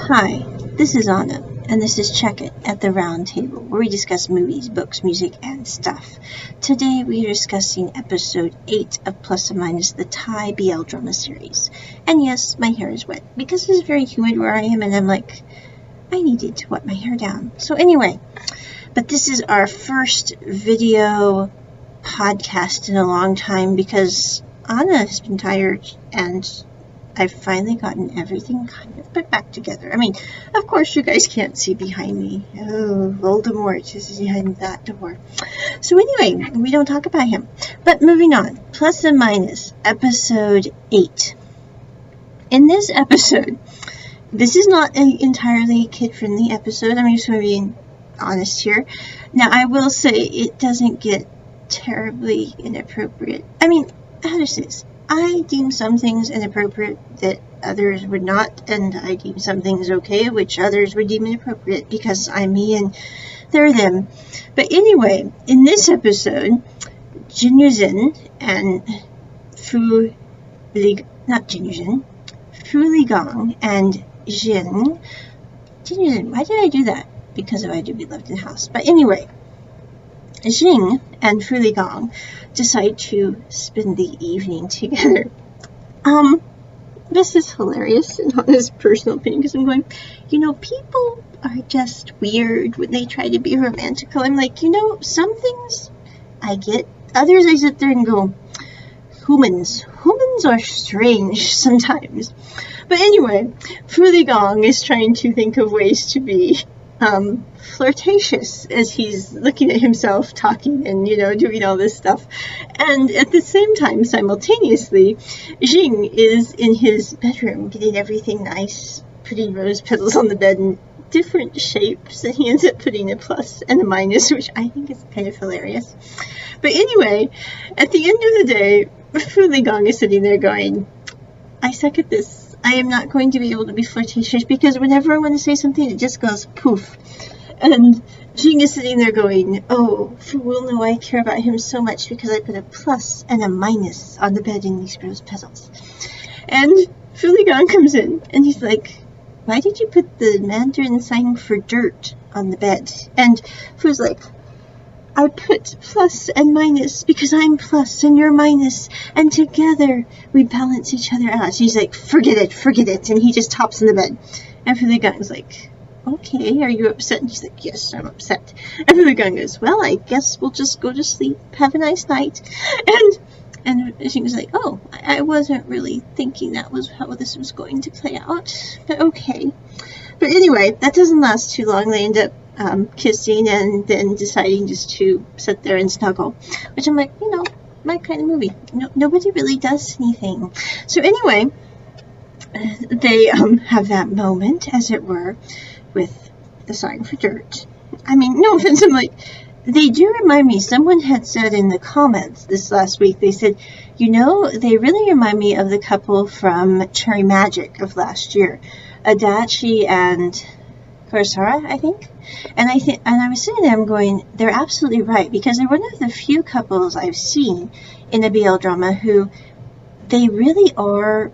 Hi, this is Anna, and this is Check It at the Round Table, where we discuss movies, books, music, and stuff. Today we are discussing episode 8 of Plus or Minus, the Thai BL drama series. And yes, my hair is wet, because it's very humid where I am, and I'm like, I needed to wet my hair down. So anyway, but this is our first video podcast in a long time, because Anna has been tired, and I've finally gotten everything kind of put back together. I mean, of course you guys can't see behind me. Oh, Voldemort is behind that door. So anyway, we don't talk about him. But moving on, Plus and Minus, episode 8. In this episode, this is not an entirely kid-friendly episode. I'm just going to be honest here. Now, I will say it doesn't get terribly inappropriate. I mean, how to say this? I deem some things inappropriate that others would not, and I deem some things okay, which others would deem inappropriate, because I'm me and they're them. But anyway, in this episode, Jin Yuzhen and Fu Ligong and Jin Yuzhen, why did I do that? Because of I Do Be Loved in House. But anyway, Jing and Fu Ligong decide to spend the evening together. This is hilarious in his personal opinion, because I'm going, people are just weird when they try to be romantical. I'm like, some things I get, others I sit there and go, humans are strange sometimes. But anyway, Fu Ligong is trying to think of ways to be flirtatious as he's looking at himself talking and doing all this stuff, and at the same time simultaneously Jing is in his bedroom getting everything nice, putting rose petals on the bed in different shapes, and he ends up putting a plus and a minus, which I think is kind of hilarious. But anyway, at the end of the day, Fu Ligong is sitting there going, I suck at this. I am not going to be able to be flirtatious, because whenever I want to say something, it just goes poof. And Jing is sitting there going, oh, Fu will know I care about him so much because I put a plus and a minus on the bed in these rose petals. And Fu Ligong comes in, and he's like, why did you put the Mandarin sign for dirt on the bed? And Fu's like, I put plus and minus because I'm plus and you're minus, and together we balance each other out. So he's like, forget it, and he just hops in the bed. And Fu Ligong's like, okay, are you upset? And he's like, yes, I'm upset. And Fu Ligong goes, well, I guess we'll just go to sleep, have a nice night. And she was like, oh, I wasn't really thinking that was how this was going to play out, but okay. But anyway, that doesn't last too long. They end up kissing and then deciding just to sit there and snuggle, which I'm like, my kind of movie. Nobody really does anything. So anyway, they have that moment, as it were, with the sign for dirt. I mean, no offense, I'm like, they do remind me, someone had said in the comments this last week, they said, they really remind me of the couple from Cherry Magic of last year, Adachi and Kurosawa, I think. And I was sitting there, I'm going, they're absolutely right, because they're one of the few couples I've seen in a BL drama who, they really are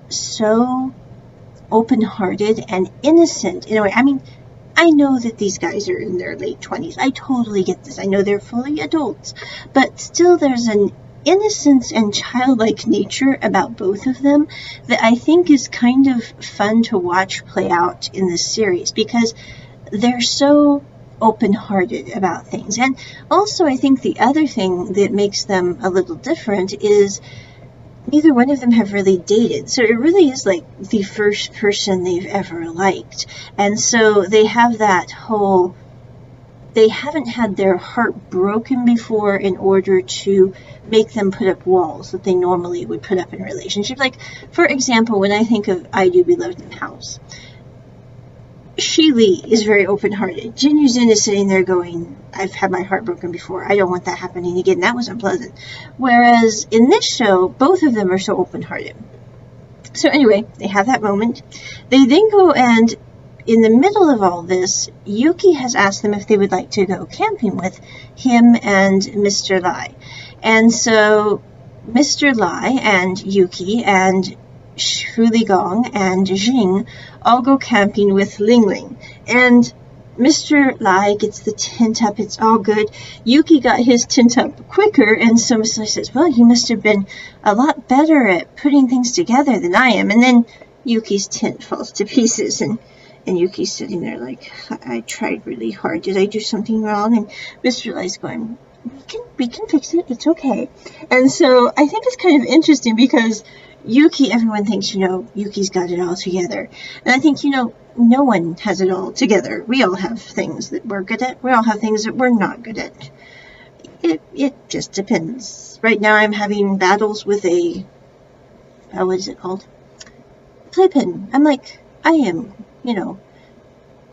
so open-hearted and innocent in a way. I mean, I know that these guys are in their late 20s. I totally get this. I know they're fully adults, but still there's an innocence and childlike nature about both of them that I think is kind of fun to watch play out in this series, because they're so open-hearted about things. And also, I think the other thing that makes them a little different is neither one of them have really dated. So it really is like the first person they've ever liked. And so they have that whole, they haven't had their heart broken before in order to make them put up walls that they normally would put up in relationships. Like, for example, when I think of I Do Be Loved in House, Shi Li is very open-hearted. Jin Yuzhen is sitting there going, I've had my heart broken before. I don't want that happening again. That was unpleasant. Whereas in this show, both of them are so open-hearted. So anyway, they have that moment. They then go, and in the middle of all this, Yuki has asked them if they would like to go camping with him and Mr. Lai. And so Mr. Lai and Yuki and Fu Ligong and Jing all go camping with Ling Ling. And Mr. Lai gets the tent up. It's all good. Yuki got his tent up quicker, and so Mr. Lai says, well, you must have been a lot better at putting things together than I am. And then Yuki's tent falls to pieces, and Yuki's sitting there like, I tried really hard. Did I do something wrong? And Mr. Lai's going, we can fix it. It's okay. And so I think it's kind of interesting because Yuki, everyone thinks, Yuki's got it all together. And I think, no one has it all together. We all have things that we're good at. We all have things that we're not good at. It just depends. Right now I'm having battles with what is it called? Playpen. I'm like, I am,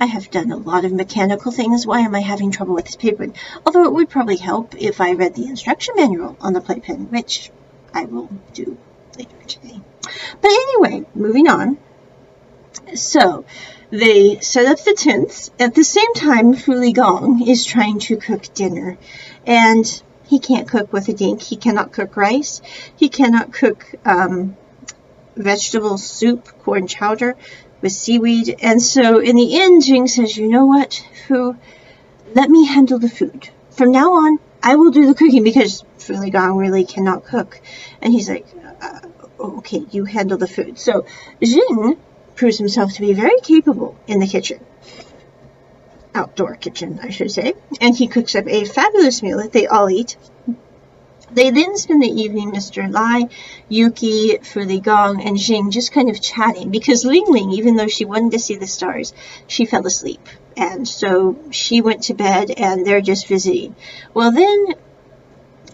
I have done a lot of mechanical things. Why am I having trouble with this playpen? Although it would probably help if I read the instruction manual on the playpen, which I will do later today. But anyway, moving on. So they set up the tents. At the same time, Fu Ligong is trying to cook dinner. And he can't cook with a dink. He cannot cook rice. He cannot cook vegetable soup, corn chowder with seaweed. And so in the end, Jing says, you know what, Fu, let me handle the food. From now on, I will do the cooking because Fu Ligong really cannot cook. And he's like, okay, you handle the food. So Jing proves himself to be very capable in the kitchen. Outdoor kitchen, I should say. And he cooks up a fabulous meal that they all eat. They then spend the evening, Mr. Lai, Yuki, Fu Ligong, and Jing just kind of chatting because Ling Ling, even though she wanted to see the stars, she fell asleep. And so she went to bed and they're just visiting. Well, then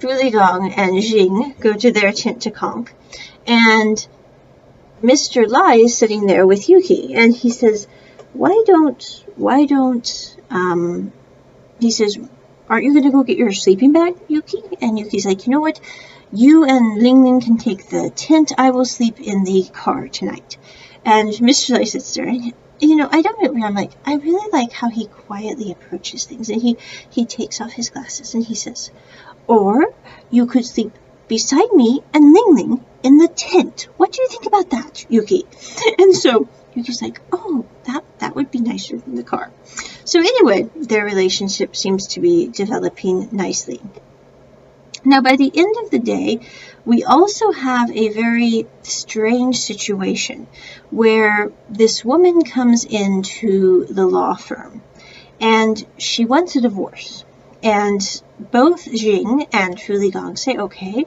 Fu Ligong and Jing go to their tent to conk, and Mr. Lai is sitting there with Yuki, and he says, he says, aren't you going to go get your sleeping bag, Yuki? And Yuki's like, you know what? You and Ling Ling can take the tent. I will sleep in the car tonight. And Mr. Lai sits there, and, I don't know, I'm like, I really like how he quietly approaches things. And he takes off his glasses, and he says, or you could sleep beside me and Ling Ling in the tent. What do you think about that, Yuki? And so Yuki's like, oh, that would be nicer than the car. So anyway, their relationship seems to be developing nicely. Now, by the end of the day, we also have a very strange situation where this woman comes into the law firm and she wants a divorce. And both Jing and Fu Ligong say, okay,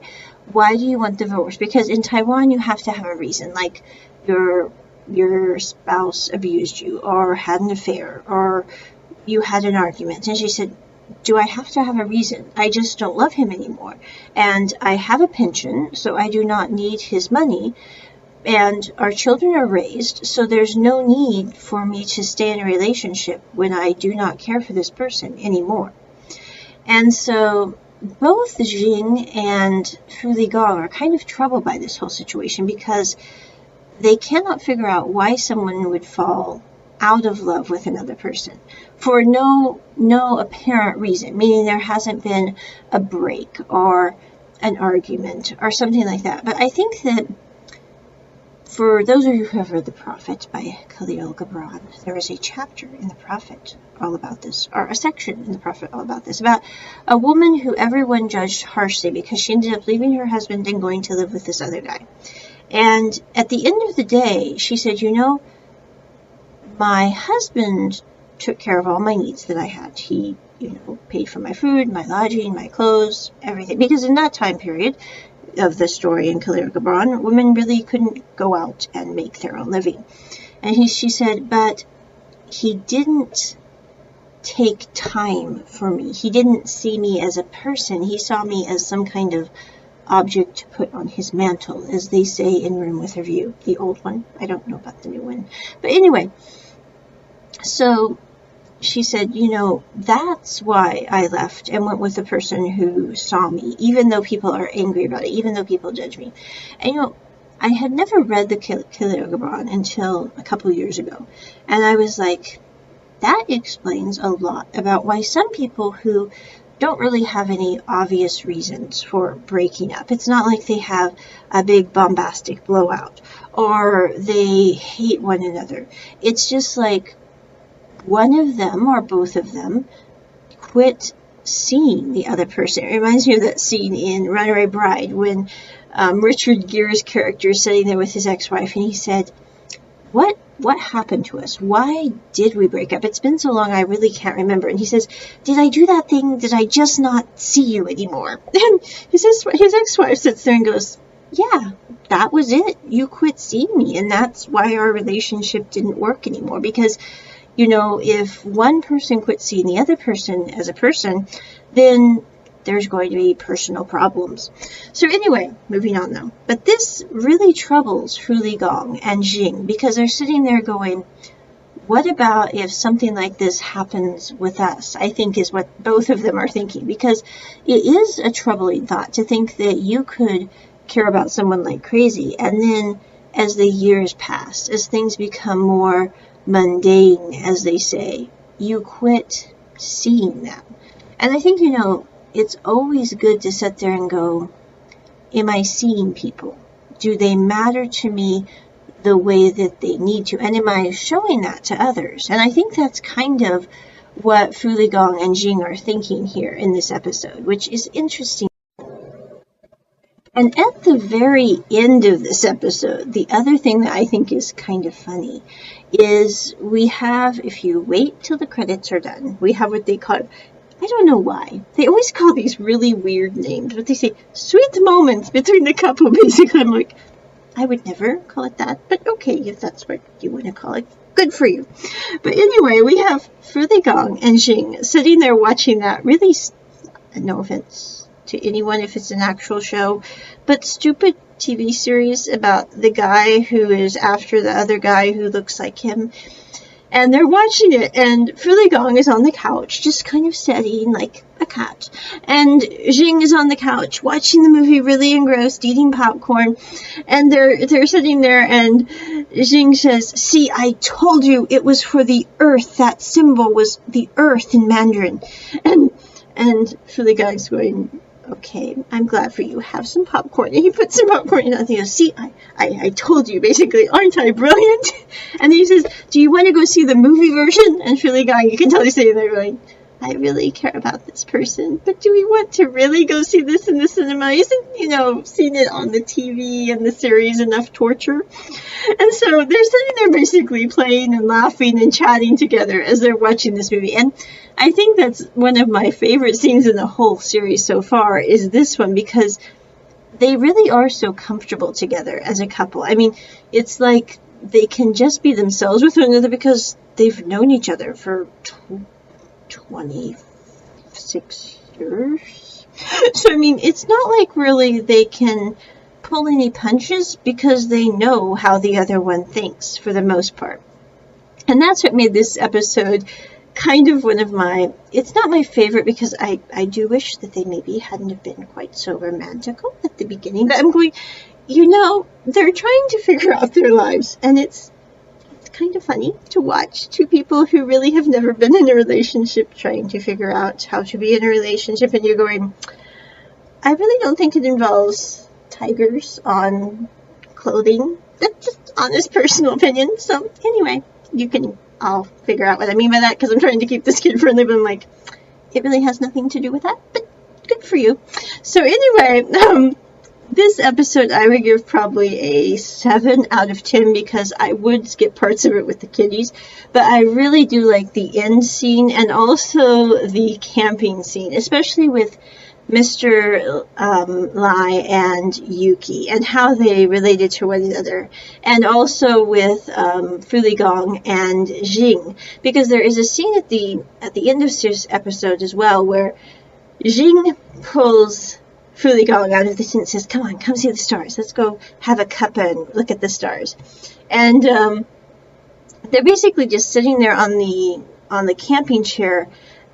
why do you want divorce? Because in Taiwan, you have to have a reason, like your spouse abused you or had an affair or you had an argument. And she said, do I have to have a reason? I just don't love him anymore. And I have a pension, so I do not need his money. And our children are raised, so there's no need for me to stay in a relationship when I do not care for this person anymore. And so both Jing and Fu Ligong are kind of troubled by this whole situation because they cannot figure out why someone would fall out of love with another person for no apparent reason, meaning there hasn't been a break or an argument or something like that. But I think that for those of you who have read The Prophet by Khalil Gibran, there is a chapter in The Prophet all about this, or a section in The Prophet all about this, about a woman who everyone judged harshly because she ended up leaving her husband and going to live with this other guy. And at the end of the day, she said, my husband took care of all my needs that I had. He, paid for my food, my lodging, my clothes, everything. Because in that time period of the story in Khalil Gibran, women really couldn't go out and make their own living. And she said, but he didn't take time for me. He didn't see me as a person. He saw me as some kind of object to put on his mantle, as they say in Room with a View, the old one. I don't know about the new one. But anyway, so she said, that's why I left and went with the person who saw me, even though people are angry about it, even though people judge me. And, I had never read the Khalil Gibran until a couple years ago. And I was like, that explains a lot about why some people who don't really have any obvious reasons for breaking up. It's not like they have a big bombastic blowout, or they hate one another. It's just like one of them or both of them quit seeing the other person. It reminds me of that scene in Runaway Bride when Richard Gere's character is sitting there with his ex-wife, and he said, what happened to us? Why did we break up? It's been so long, I really can't remember. And he says, did I do that thing? Did I just not see you anymore? And his ex-wife sits there and goes, yeah, that was it. You quit seeing me, and that's why our relationship didn't work anymore. Because, you know, if one person quits seeing the other person as a person, then there's going to be personal problems. So anyway, moving on though. But this really troubles Fu Ligong and Jing, because they're sitting there going, what about if something like this happens with us? I think is what both of them are thinking, because it is a troubling thought to think that you could care about someone like crazy, and then as the years pass, as things become more mundane, as they say, you quit seeing them. And I think, you know, it's always good to sit there and go, am I seeing people? Do they matter to me the way that they need to? And am I showing that to others? And I think that's kind of what Fu Ligong and Jing are thinking here in this episode, which is interesting. And at the very end of this episode, the other thing that I think is kind of funny is we have, if you wait till the credits are done, we have what they call, I don't know why, they always call these really weird names, but they say sweet moments between the couple, basically. I'm like, I would never call it that, but okay, if that's what you want to call it, good for you. But anyway, we have Fu Ligong and Jing sitting there watching that really, no offense to anyone if it's an actual show, but stupid TV series about the guy who is after the other guy who looks like him. And they're watching it, and Fu Ligong is on the couch, just kind of studying like a cat. And Jing is on the couch, watching the movie, really engrossed, eating popcorn. And they're sitting there, and Jing says, see, I told you it was for the earth. That symbol was the earth in Mandarin. And Fu Ligong's going, okay, I'm glad for you. Have some popcorn. And he puts some popcorn in, and he goes, see, I told you, basically, aren't I brilliant? And he says, do you want to go see the movie version? And Fu Ligong, you can tell he's sitting there going, I really care about this person, but do we want to really go see this in the cinema? Isn't, you know, seeing it on the TV and the series enough torture? And so they're sitting there basically playing and laughing and chatting together as they're watching this movie. And I think that's one of my favorite scenes in the whole series so far is this one, because they really are so comfortable together as a couple. I mean, it's like they can just be themselves with one another because they've known each other for 26 years. So, I mean, it's not like really they can pull any punches because they know how the other one thinks for the most part. And that's what made this episode kind of one of my, it's not my favorite because I do wish that they maybe hadn't have been quite so romantical at the beginning. But I'm going, you know, they're trying to figure out their lives, and it's kind of funny to watch two people who really have never been in a relationship trying to figure out how to be in a relationship, and you're going, I really don't think it involves tigers on clothing. That's just honest personal opinion. So anyway, I'll figure out what I mean by that, because I'm trying to keep this kid friendly, but I'm like, it really has nothing to do with that, but good for you. So anyway, this episode I would give probably a 7 out of 10 because I would skip parts of it with the kiddies, but I really do like the end scene and also the camping scene, especially with Mr. Lai and Yuki and how they related to one another, and also with Fu Ligong and Jing, because there is a scene at the end of this episode as well where Jing pulls Fu Ligong out of the tent and says, come on, come see the stars. Let's go have a cuppa and look at the stars. And they're basically just sitting there on the camping chair,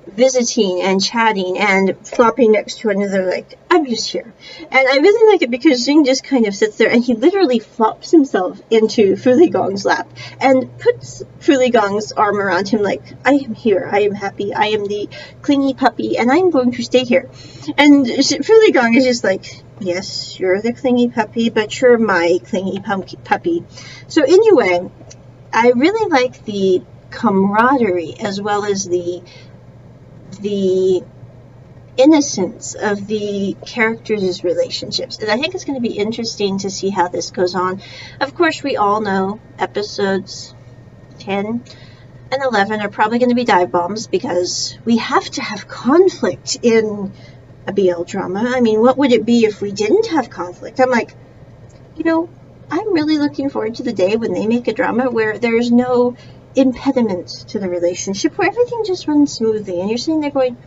visiting and chatting and flopping next to one another like, I'm just here. And I really like it because Jing just kind of sits there and he literally flops himself into Fu Ligong's lap and puts Fu Ligong's arm around him like, I am here, I am happy, I am the clingy puppy, and I'm going to stay here. And Fu Ligong is just like, Yes, you're the clingy puppy, but you're my clingy puppy. So anyway, I really like the camaraderie as well as the innocence of the characters' relationships. And I think it's going to be interesting to see how this goes on. Of course, we all know episodes 10 and 11 are probably going to be dive bombs because we have to have conflict in a BL drama. I mean, what would it be if we didn't have conflict? I'm like, I'm really looking forward to the day when they make a drama where there's no impediment to the relationship, where everything just runs smoothly and you're sitting there going,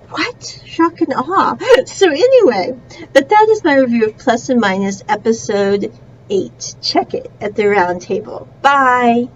what? Shock and awe. So anyway, but that is my review of Plus and Minus episode 8. Check it at the round table. Bye.